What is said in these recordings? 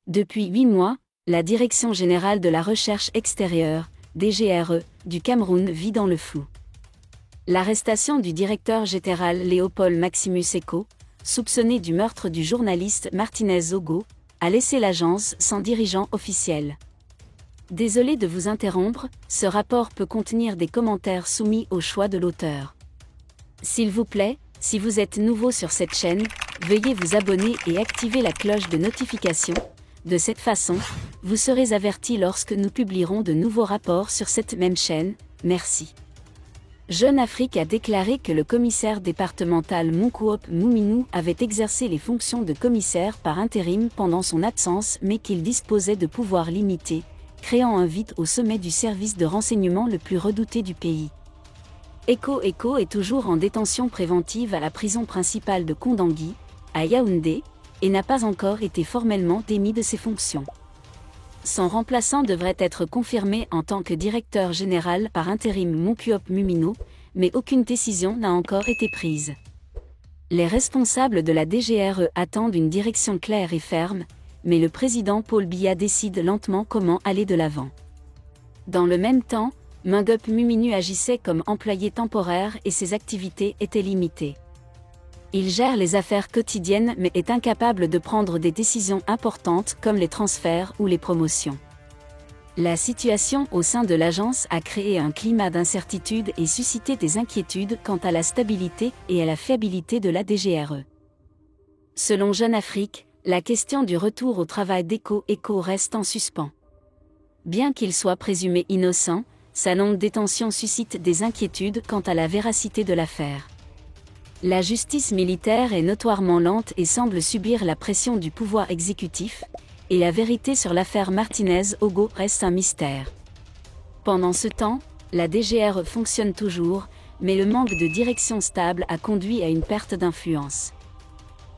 Depuis 8 mois, la Direction générale de la recherche extérieure, DGRE, du Cameroun vit dans le flou. L'arrestation du directeur général Léopold Maximus Eko, soupçonné du meurtre du journaliste Martinez Zogo, a laissé l'agence sans dirigeant officiel. Désolé de vous interrompre, ce rapport peut contenir des commentaires soumis au choix de l'auteur. S'il vous plaît, si vous êtes nouveau sur cette chaîne, veuillez vous abonner et activer la cloche de notification. De cette façon, vous serez averti lorsque nous publierons de nouveaux rapports sur cette même chaîne. Merci. Jeune Afrique a déclaré que le commissaire départemental Monkuop Mouminou avait exercé les fonctions de commissaire par intérim pendant son absence mais qu'il disposait de pouvoirs limités, créant un vide au sommet du service de renseignement le plus redouté du pays. Eko est toujours en détention préventive à la prison principale de Kondangui, à Yaoundé, et n'a pas encore été formellement démis de ses fonctions. Son remplaçant devrait être confirmé en tant que directeur général par intérim Monkuop Mumino, mais aucune décision n'a encore été prise. Les responsables de la DGRE attendent une direction claire et ferme, mais le président Paul Biya décide lentement comment aller de l'avant. Dans le même temps, Monkuop Muminu agissait comme employé temporaire et ses activités étaient limitées. Il gère les affaires quotidiennes mais est incapable de prendre des décisions importantes comme les transferts ou les promotions. La situation au sein de l'agence a créé un climat d'incertitude et suscité des inquiétudes quant à la stabilité et à la fiabilité de la DGRE. Selon Jeune Afrique, la question du retour au travail d'Eko reste en suspens. Bien qu'il soit présumé innocent, sa longue détention suscite des inquiétudes quant à la véracité de l'affaire. La justice militaire est notoirement lente et semble subir la pression du pouvoir exécutif, et la vérité sur l'affaire Martinez Zogo reste un mystère. Pendant ce temps, la DGRE fonctionne toujours, mais le manque de direction stable a conduit à une perte d'influence.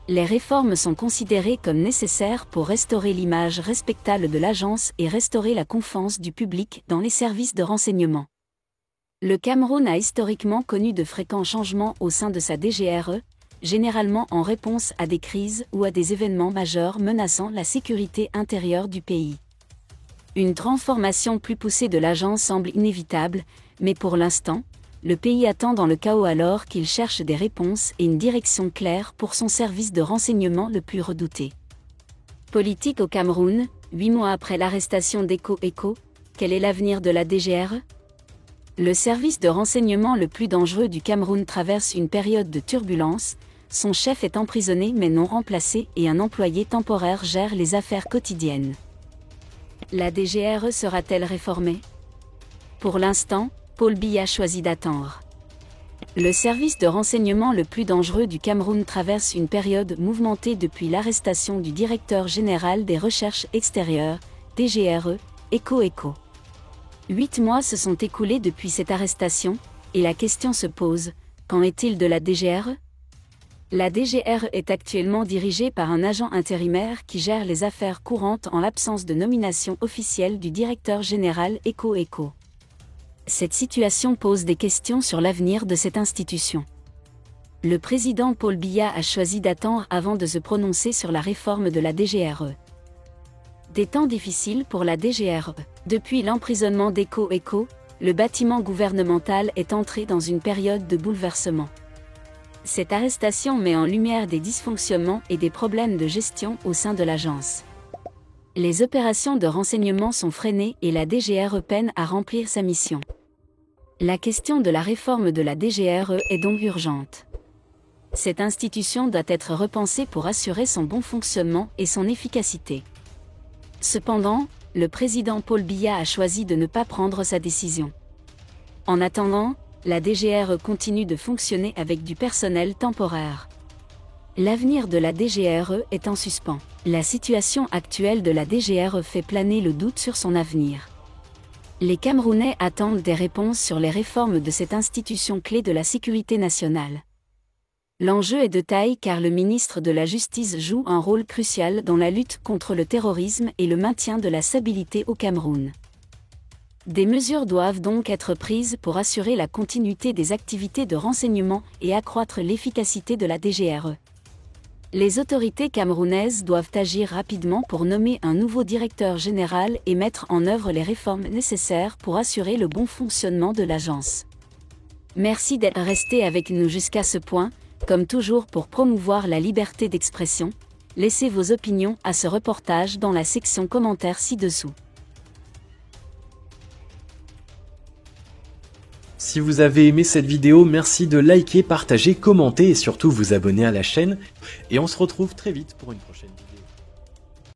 Les réformes sont considérées comme nécessaires pour restaurer l'image respectable de l'agence et restaurer la confiance du public dans les services de renseignement. Le Cameroun a historiquement connu de fréquents changements au sein de sa DGRE, généralement en réponse à des crises ou à des événements majeurs menaçant la sécurité intérieure du pays. Une transformation plus poussée de l'agence semble inévitable, mais pour l'instant, le pays attend dans le chaos alors qu'il cherche des réponses et une direction claire pour son service de renseignement le plus redouté. Politique au Cameroun, 8 mois après l'arrestation d'Eko, quel est l'avenir de la DGRE ? Le service de renseignement le plus dangereux du Cameroun traverse une période de turbulence, son chef est emprisonné mais non remplacé et un employé temporaire gère les affaires quotidiennes. La DGRE sera-t-elle réformée ? Pour l'instant, Paul Biya choisit d'attendre. Le service de renseignement le plus dangereux du Cameroun traverse une période mouvementée depuis l'arrestation du directeur général des recherches extérieures, DGRE, Eko. 8 mois se sont écoulés depuis cette arrestation, et la question se pose, qu'en est-il de la DGRE ? La DGRE est actuellement dirigée par un agent intérimaire qui gère les affaires courantes en l'absence de nomination officielle du directeur général Eko. Cette situation pose des questions sur l'avenir de cette institution. Le président Paul Biya a choisi d'attendre avant de se prononcer sur la réforme de la DGRE. Des temps difficiles pour la DGRE. Depuis l'emprisonnement d'Eko, le bâtiment gouvernemental est entré dans une période de bouleversement. Cette arrestation met en lumière des dysfonctionnements et des problèmes de gestion au sein de l'agence. Les opérations de renseignement sont freinées et la DGRE peine à remplir sa mission. La question de la réforme de la DGRE est donc urgente. Cette institution doit être repensée pour assurer son bon fonctionnement et son efficacité. Cependant, le président Paul Biya a choisi de ne pas prendre sa décision. En attendant, la DGRE continue de fonctionner avec du personnel temporaire. L'avenir de la DGRE est en suspens. La situation actuelle de la DGRE fait planer le doute sur son avenir. Les Camerounais attendent des réponses sur les réformes de cette institution clé de la sécurité nationale. L'enjeu est de taille car le ministre de la Justice joue un rôle crucial dans la lutte contre le terrorisme et le maintien de la stabilité au Cameroun. Des mesures doivent donc être prises pour assurer la continuité des activités de renseignement et accroître l'efficacité de la DGRE. Les autorités camerounaises doivent agir rapidement pour nommer un nouveau directeur général et mettre en œuvre les réformes nécessaires pour assurer le bon fonctionnement de l'agence. Merci d'être resté avec nous jusqu'à ce point. Comme toujours pour promouvoir la liberté d'expression, laissez vos opinions à ce reportage dans la section commentaires ci-dessous. Si vous avez aimé cette vidéo, merci de liker, partager, commenter et surtout vous abonner à la chaîne. Et on se retrouve très vite pour une prochaine vidéo.